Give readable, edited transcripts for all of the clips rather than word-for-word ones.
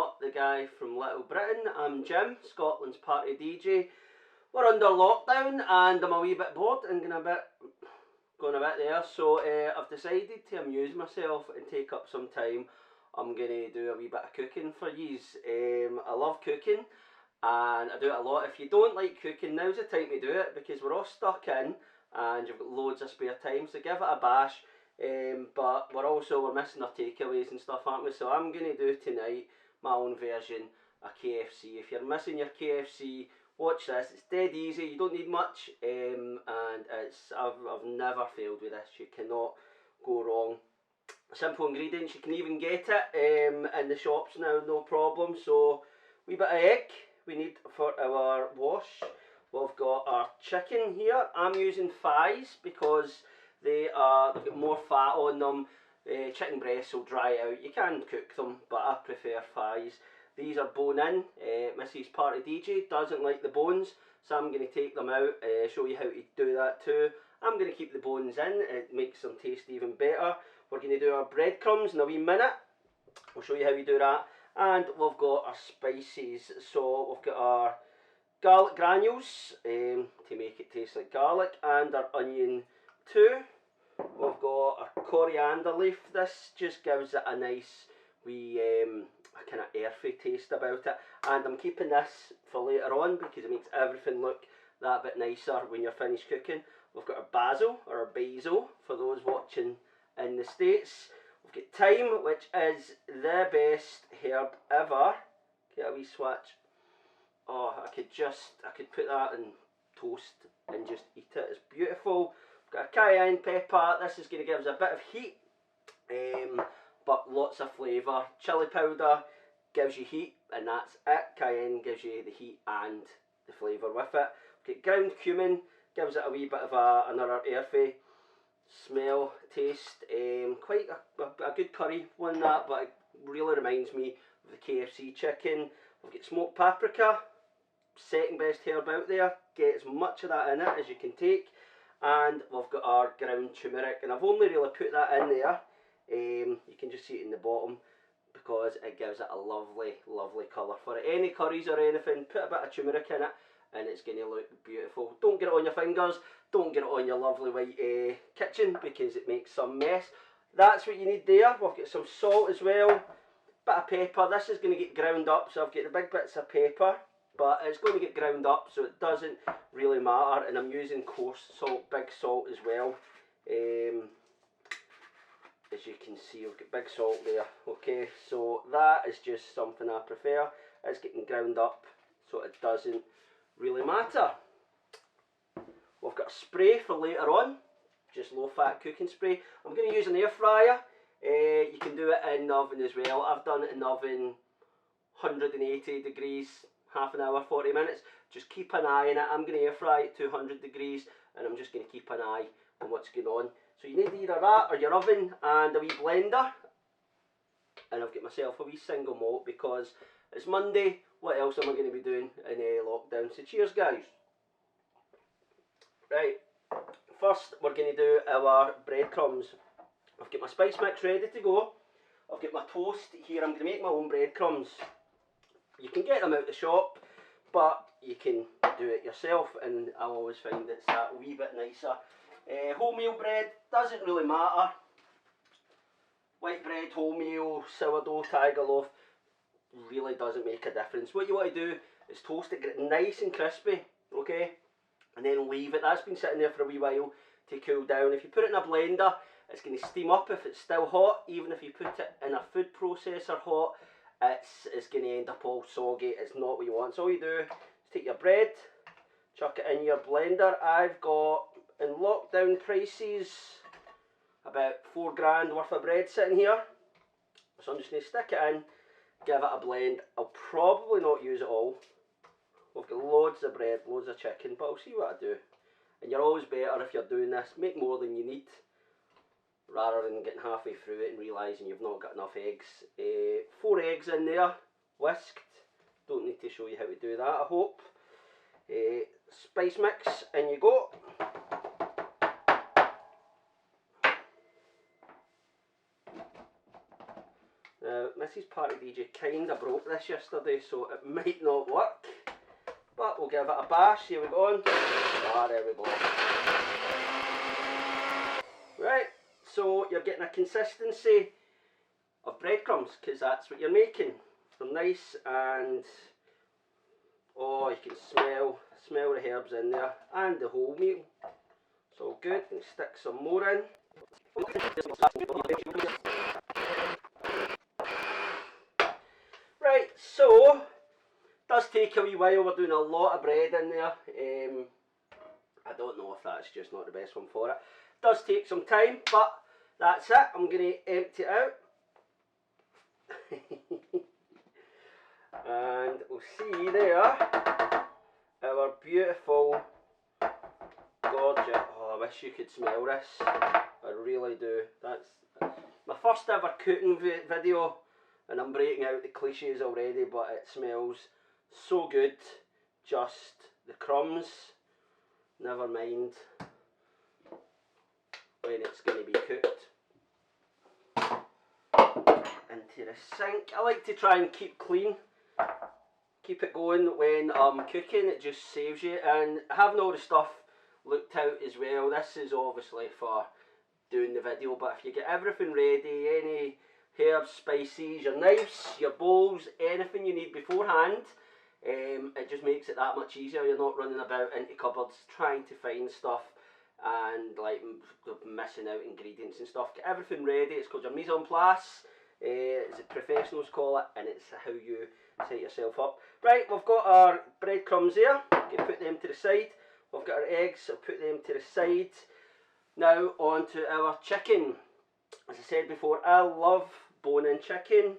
up? The guy from Little Britain. I'm Jim, Scotland's party DJ. We're under lockdown and I'm a wee bit bored and going a bit there, so I've decided to amuse myself and take up some time. I'm going to do a wee bit of cooking for yous. I love cooking and I do it a lot. If you don't like cooking, now's the time to do it because we're all stuck in and you've got loads of spare time, so give it a bash. But we're missing our takeaways and stuff, aren't we? So I'm going to do tonight my own version of KFC. If you're missing your KFC, watch this. It's dead easy. You don't need much, and I've never failed with this. You cannot go wrong. Simple ingredients. You can even get it in the shops now, no problem. So wee bit of egg we need for our wash. We've got our chicken here. I'm using thighs because they've got more fat on them. Chicken breasts will dry out. You can cook them, but I prefer thighs. These are bone in. Mrs. Party DJ doesn't like the bones, so I'm going to take them out, show you how to do that too. I'm going to keep the bones in, it makes them taste even better. We're going to do our breadcrumbs in a wee minute. We'll show you how we do that. And we've got our spices. So we've got our garlic granules to make it taste like garlic, and our onion too. We've got our coriander leaf. This just gives it a nice wee kind of earthy taste about it, and I'm keeping this for later on because it makes everything look that bit nicer when you're finished cooking. We've got our basil, or our basil for those watching in the States. We've got thyme, which is the best herb ever. Get a wee swatch. Oh, I could put that in toast and just eat it. It's beautiful. We've got a cayenne pepper. This is going to give us a bit of heat, but lots of flavour. Chili powder gives you heat, and that's it. Cayenne gives you the heat and the flavour with it. We've got ground cumin, gives it a wee bit of another earthy smell, taste. Quite a good curry one, that, but it really reminds me of the KFC chicken. We've got smoked paprika, second best herb out there. Get as much of that in it as you can take. And we've got our ground turmeric, and I've only really put that in there. You can just see it in the bottom because it gives it a lovely, lovely colour. For any curries or anything, put a bit of turmeric in it and it's going to look beautiful. Don't get it on your fingers, don't get it on your lovely white kitchen because it makes some mess. That's what you need there. We've got some salt as well, bit of pepper. This is going to get ground up, so I've got the big bits of pepper, but it's going to get ground up, so it doesn't really matter. And I'm using coarse salt, big salt as well. As you can see, we've got big salt there. Okay, so that is just something I prefer. It's getting ground up, so it doesn't really matter. We've got a spray for later on, just low-fat cooking spray. I'm going to use an air fryer. You can do it in the oven as well. I've done it in the oven, 180 degrees, half an hour, 40 minutes. Just keep an eye on it. I'm going to air fry it 200 degrees, and I'm just going to keep an eye on what's going on. So you need either that or your oven and a wee blender. And I've got myself a wee single malt because it's Monday. What else am I going to be doing in lockdown? So cheers, guys. Right, first we're going to do our breadcrumbs. I've got my spice mix ready to go. I've got my toast here. I'm going to make my own breadcrumbs. You can get them out the shop, but you can do it yourself, and I always find it's that wee bit nicer. Wholemeal bread, doesn't really matter. White bread, wholemeal, sourdough, tiger loaf, really doesn't make a difference. What you want to do is toast it, get it nice and crispy, okay? And then leave it. That's been sitting there for a wee while to cool down. If you put it in a blender, it's going to steam up if it's still hot. Even if you put it in a food processor hot, it's going to end up all soggy. It's not what you want. So all you do is take your bread, chuck it in your blender. I've got, in lockdown prices, about £4 worth of bread sitting here. So I'm just going to stick it in, give it a blend. I'll probably not use it all. We've got loads of bread, loads of chicken, but I'll see what I do. And you're always better if you're doing this, make more than you need, rather than getting halfway through it and realising you've not got enough eggs. 4 eggs in there, whisked. Don't need to show you how to do that, I hope. Spice mix, in you go. Now, Mrs. Party DJ kinda broke this yesterday, so it might not work. But we'll give it a bash. Here we go. Ah, there we go. Right, so you're getting a consistency of breadcrumbs, because that's what you're making. They're nice and, oh, you can smell the herbs in there and the wholemeal. It's all good. Stick some more in. Right, so does take a wee while. We're doing a lot of bread in there. I don't know if that's just not the best one for it. Does take some time, but that's it. I'm going to empty it out. And we'll see there our beautiful, gorgeous, oh, I wish you could smell this. I really do. That's my first ever cooking video, and I'm breaking out the cliches already, but it smells so good. Just the crumbs, never mind when it's going to be cooked. Into the sink. I like to try and keep clean, keep it going when I'm cooking. It just saves you, and having all the stuff looked out as well. This is obviously for doing the video, but if you get everything ready, any herbs, spices, your knives, your bowls, anything you need beforehand, it just makes it that much easier. You're not running about into cupboards trying to find stuff and like missing out ingredients and stuff. Get everything ready. It's called your mise en place, as the professionals call it, and it's how you set yourself up. Right, we've got our breadcrumbs here. You can put them to the side. We've got our eggs, so put them to the side. Now on to our chicken. As I said before, I love bone-in chicken.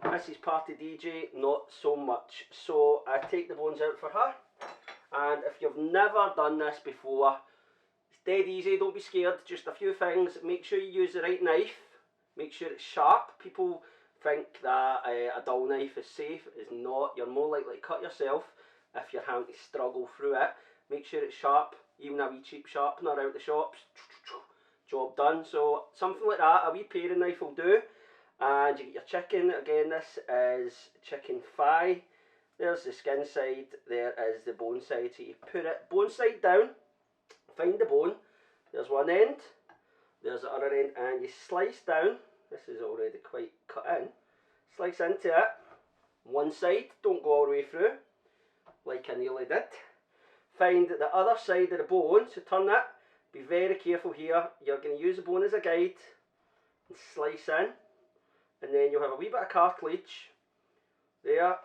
Mrs. Party DJ, not so much. So I take the bones out for her. And if you've never done this before, it's dead easy, don't be scared. Just a few things. Make sure you use the right knife. Make sure it's sharp. People think that a dull knife is safe. It's not. You're more likely to cut yourself if you're having to struggle through it. Make sure it's sharp. Even a wee cheap sharpener out the shops. Job done. So something like that, a wee paring knife will do. And you get your chicken. Again, this is chicken thigh. There's the skin side, there is the bone side. So you put it bone side down, find the bone. There's one end, there's the other end, and you slice down. This is already quite cut in. Slice into it. One side, don't go all the way through, like I nearly did. Find the other side of the bone, so turn it. Be very careful here. You're going to use the bone as a guide and slice in. And then you'll have a wee bit of cartilage. There,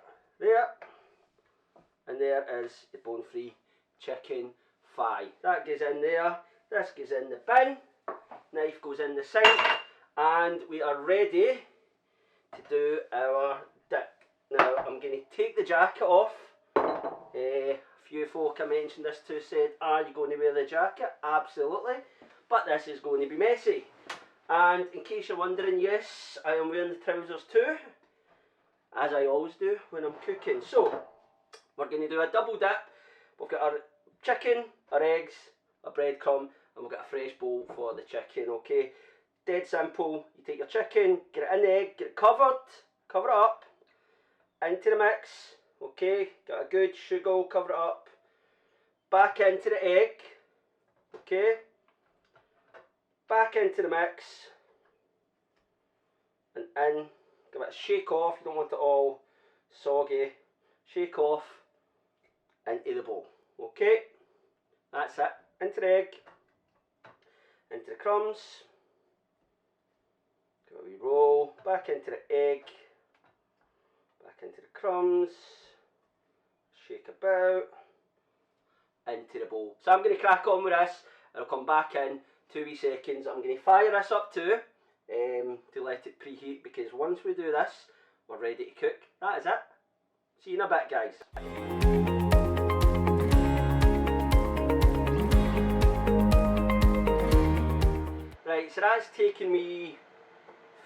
and there is the bone-free chicken thigh. That goes in there. This goes in the bin. Knife goes in the sink. And we are ready to do our dip. Now I'm going to take the jacket off. A few folk I mentioned this to said, are you going to wear the jacket? Absolutely. But this is going to be messy. And in case you're wondering, yes, I am wearing the trousers too, as I always do when I'm cooking. So, we're going to do a double dip. We've got our chicken, our eggs, a breadcrumb, and we've got a fresh bowl for the chicken, okay? Dead simple. You take your chicken, get it in the egg, get it covered, cover it up, into the mix, okay? Got a good sugar, cover it up, back into the egg, okay? Back into the mix, and in, give it a shake off. You don't want it all soggy. Shake off, into the bowl. Okay, that's it. Into the egg, into the crumbs, give it a wee roll, back into the egg, back into the crumbs, shake about, into the bowl. So I'm going to crack on with this, and I'll come back in 2 wee seconds. I'm going to fire this up too, to let it preheat, because once we do this, we're ready to cook. That is it. See you in a bit, guys. Right, so that's taken me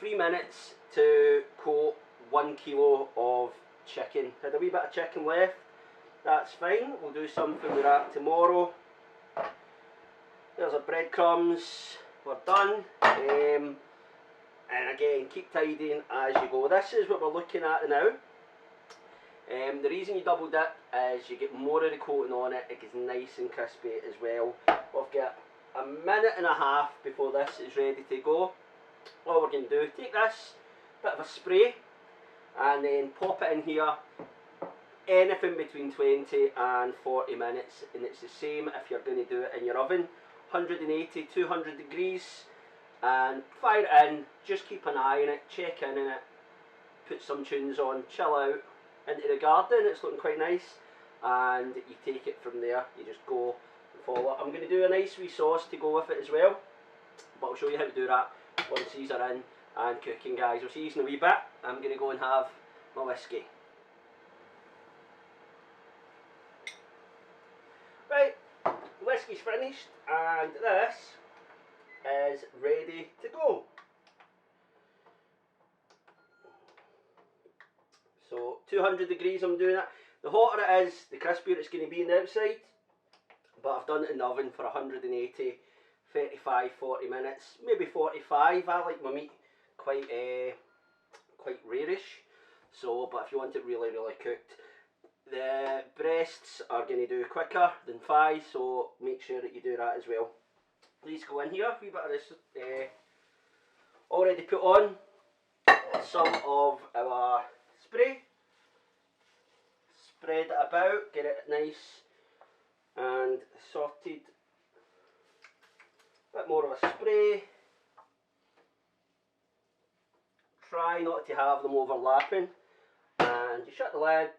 3 minutes to coat 1 kilo of chicken. Had a wee bit of chicken left. That's fine. We'll do something with that tomorrow. There's our breadcrumbs. We're done. And again, keep tidying as you go. This is what we're looking at now. The reason you double dip is you get more of the coating on it. It gets nice and crispy as well. We've got a minute and a half before this is ready to go. All we're going to do, take this bit of a spray and then pop it in here. Anything between 20 and 40 minutes, and it's the same if you're going to do it in your oven. 180, 200 degrees, and fire it in. Just keep an eye on it, check in it, put some tunes on, chill out into the garden. It's looking quite nice, and you take it from there. You just go and follow it. I'm going to do a nice wee sauce to go with it as well, but I'll show you how to do that once these are in and cooking, guys. I'll see you in a wee bit. I'm going to go and have my whiskey. Right, whiskey's finished and this is ready to go. So 200 degrees I'm doing it. The hotter it is, the crispier it's going to be on the outside. But I've done it in the oven for 180, 35, 40 minutes, maybe 45. I like my meat quite rarish. So, but if you want it really, really cooked, the breasts are going to do quicker than thighs, so make sure that you do that as well. These go in here, a wee bit of this already put on some of our spray. Spread it about, get it nice and sorted. Bit more of a spray. Try not to have them overlapping, and you shut the lid.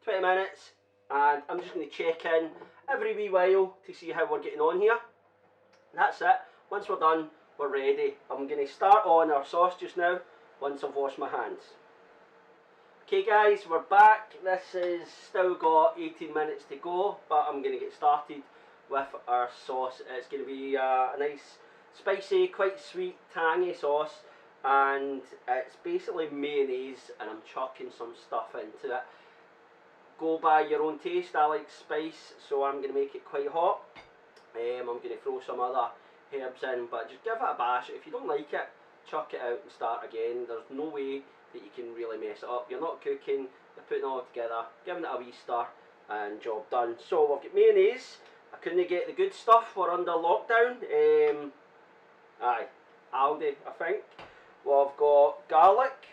20 minutes, and I'm just going to check in every wee while to see how we're getting on here. That's it. Once we're done, we're ready. I'm going to start on our sauce just now once I've washed my hands. Okay guys, we're back. This is still got 18 minutes to go, but I'm going to get started with our sauce. It's going to be a nice spicy, quite sweet, tangy sauce, and it's basically mayonnaise, and I'm chucking some stuff into it. Go by your own taste. I like spice, so I'm going to make it quite hot. I'm going to throw some other herbs in, but just give it a bash. If you don't like it, chuck it out and start again. There's no way that you can really mess it up. You're not cooking, you're putting it all together, giving it a wee stir, and job done. So we've got mayonnaise. I couldn't get the good stuff, we're under lockdown. Aldi, I think. We've got garlic.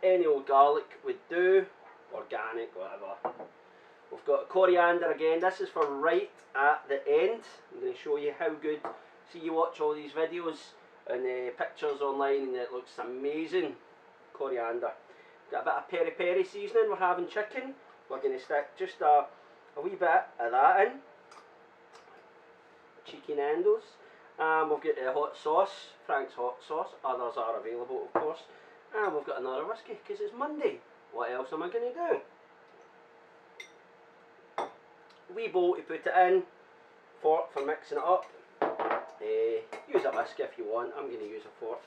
Any old garlic would do. Organic, whatever. We've got coriander again. This is for right at the end. I'm going to show you how good. See, you watch all these videos and pictures online and it looks amazing. Coriander. Got a bit of peri peri seasoning. We're having chicken. We're going to stick just a wee bit of that in. Cheeky Nando's. And we've got the hot sauce, Frank's hot sauce. Others are available, of course. And we've got another whiskey because it's Monday. What else am I going to do? Wee bowl to put it in, fork for mixing it up. Use a whisk if you want, I'm going to use a fork.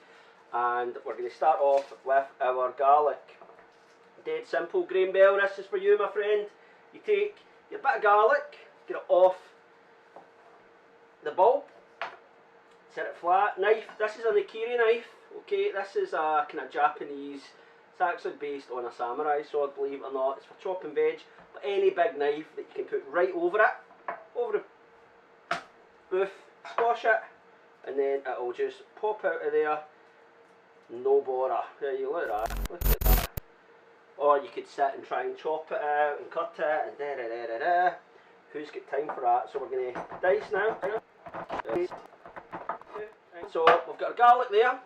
And we're going to start off with our garlic. Dead simple, Grain Bell, this is for you, my friend. You take your bit of garlic, get it off the bulb, set it flat. Knife, this is a Nikiri knife, okay, this is a kind of Japanese. It's actually based on a samurai sword, believe it or not. It's for chopping veg, but any big knife that you can put right over it, over the booth, squash it, and then it'll just pop out of there, no bother. There you look at that, look at that. Or you could sit and try and chop it out and cut it and da-da-da-da-da. Who's got time for that? So we're going to dice now. So we've got our garlic there.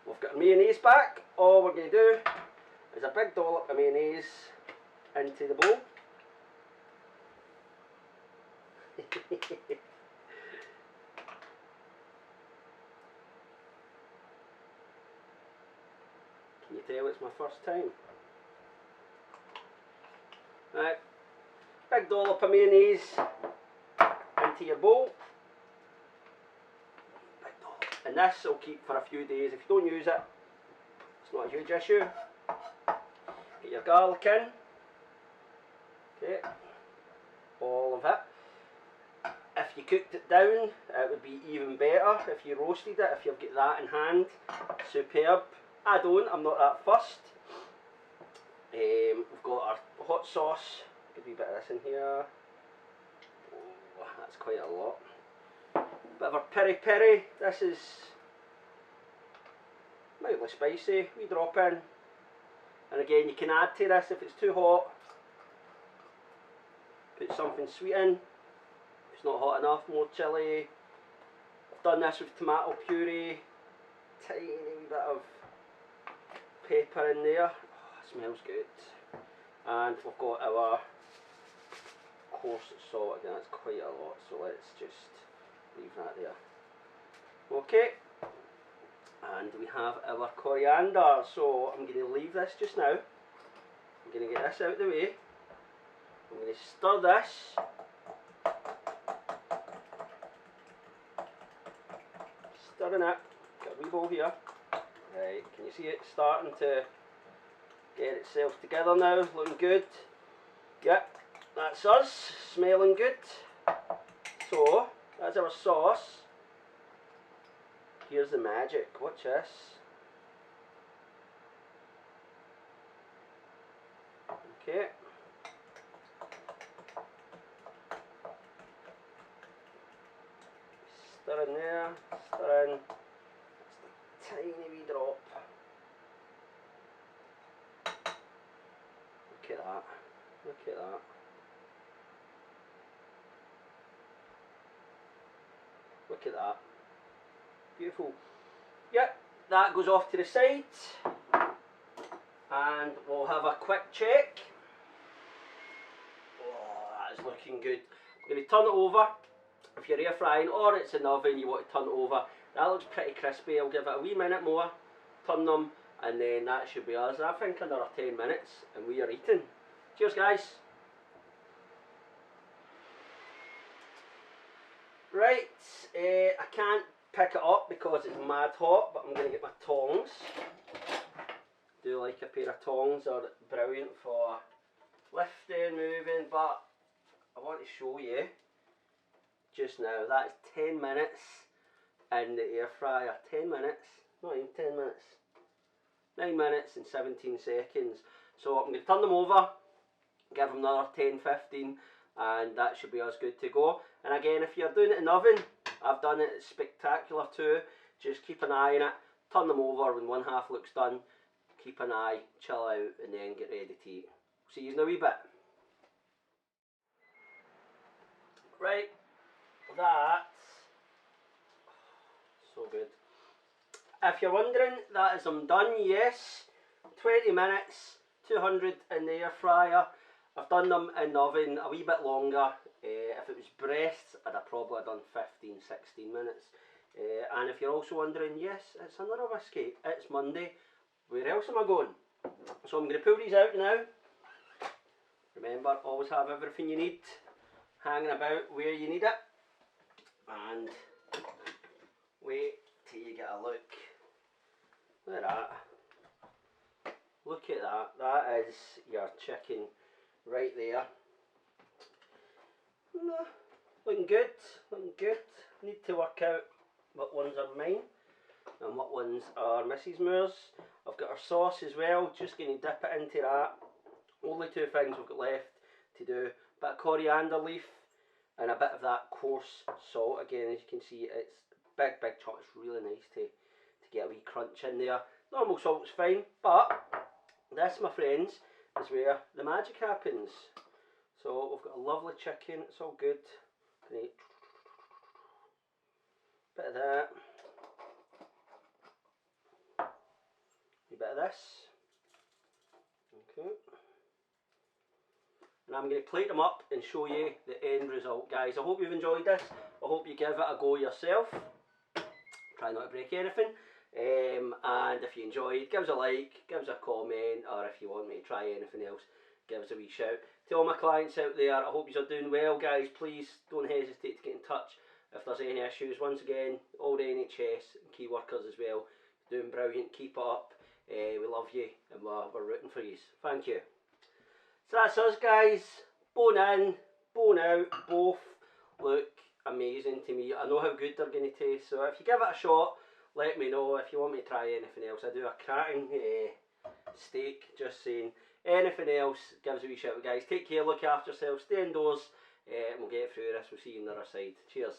We've got our mayonnaise back. All we're going to do is a big dollop of mayonnaise into the bowl. Can you tell it's my first time? Right, big dollop of mayonnaise into your bowl. And this will keep for a few days. If you don't use it, it's not a huge issue. Get your garlic in. Okay, all of it. If you cooked it down, it would be even better. If you roasted it, if you've got that in hand, superb. I don't, I'm not that fussed. We've got our hot sauce, a wee bit of this in here. Oh, that's quite a lot. Bit of our peri peri, this is mildly spicy, we drop in. And again, you can add to this if it's too hot. Put something sweet in. If it's not hot enough, more chilli. I've done this with tomato puree. Tiny wee bit of pepper in there. Oh, it smells good. And we've got our coarse salt again, that's quite a lot, so let's just leave that there. Okay, and we have our coriander, so I'm going to leave this just now. I'm going to get this out of the way. I'm going to stir this. Stirring it. Got a wee bowl here. Right, can you see it starting to get itself together now? Looking good. Yep, that's us. Smelling good. So, that's our sauce. Here's the magic. Watch this. Okay. Stir in there, stir in, just a tiny wee drop. Look at that, look at that. Look at that, beautiful. Yep, that goes off to the side. And we'll have a quick check. Oh, that is looking good. I'm going to turn it over. If you're air frying or it's in the oven, you want to turn it over. That looks pretty crispy. I'll give it a wee minute more, turn them, and then that should be us. I think another 10 minutes and we are eating. Cheers guys. Right, I can't pick it up because it's mad hot, but I'm going to get my tongs. Do like a pair of tongs, are brilliant for lifting, moving, but I want to show you just now, that is 10 minutes in the air fryer. 10 minutes, not even 10 minutes. 9 minutes and 17 seconds. So I'm going to turn them over, give them another 10-15, and that should be us good to go. And again, if you're doing it in the oven, I've done it, it's spectacular too. Just keep an eye on it, turn them over when one half looks done, keep an eye, chill out, and then get ready to eat. See you in a wee bit. Right. That's so good. If you're wondering, that is I'm done, yes. 20 minutes, 200 in the air fryer. I've done them in the oven a wee bit longer. If it was breasts, I'd have probably done 15-16 minutes. And if you're also wondering, yes, it's another whiskey. It's Monday. Where else am I going? So I'm going to pull these out now. Remember, always have everything you need hanging about where you need it. And wait till you get a look. Look at that. Look at that. That is your chicken right there. Looking good. Looking good. Need to work out what ones are mine and what ones are Mrs. Moore's. I've got our sauce as well. Just going to dip it into that. Only two things we've got left to do. A bit of coriander leaf and a bit of that coarse salt. Again, as you can see, it's big chunk. It's really nice to get a wee crunch in there. Normal salt's fine, but this, my friends, is where the magic happens. So we've got a lovely chicken. It's all good. Great. Bit of that. A bit of this. Okay. And I'm going to plate them up and show you the end result, guys. I hope you've enjoyed this. I hope you give it a go yourself. Try not to break anything. And if you enjoyed, give us a like, give us a comment, or if you want me to try anything else, give us a wee shout. To all my clients out there, I hope you're doing well, guys. Please don't hesitate to get in touch if there's any issues. Once again, all the NHS and key workers as well, doing brilliant. Keep it up. We love you and we're rooting for you. Thank you. So that's us, guys. Bone in, bone out, both look amazing to me. I know how good they're going to taste, so if you give it a shot, let me know. If you want me to try anything else, I do a cracking steak, just saying. Anything else, give us a wee shout, guys. Take care, look after yourselves, stay indoors, and we'll get through this. We'll see you on the other side. Cheers.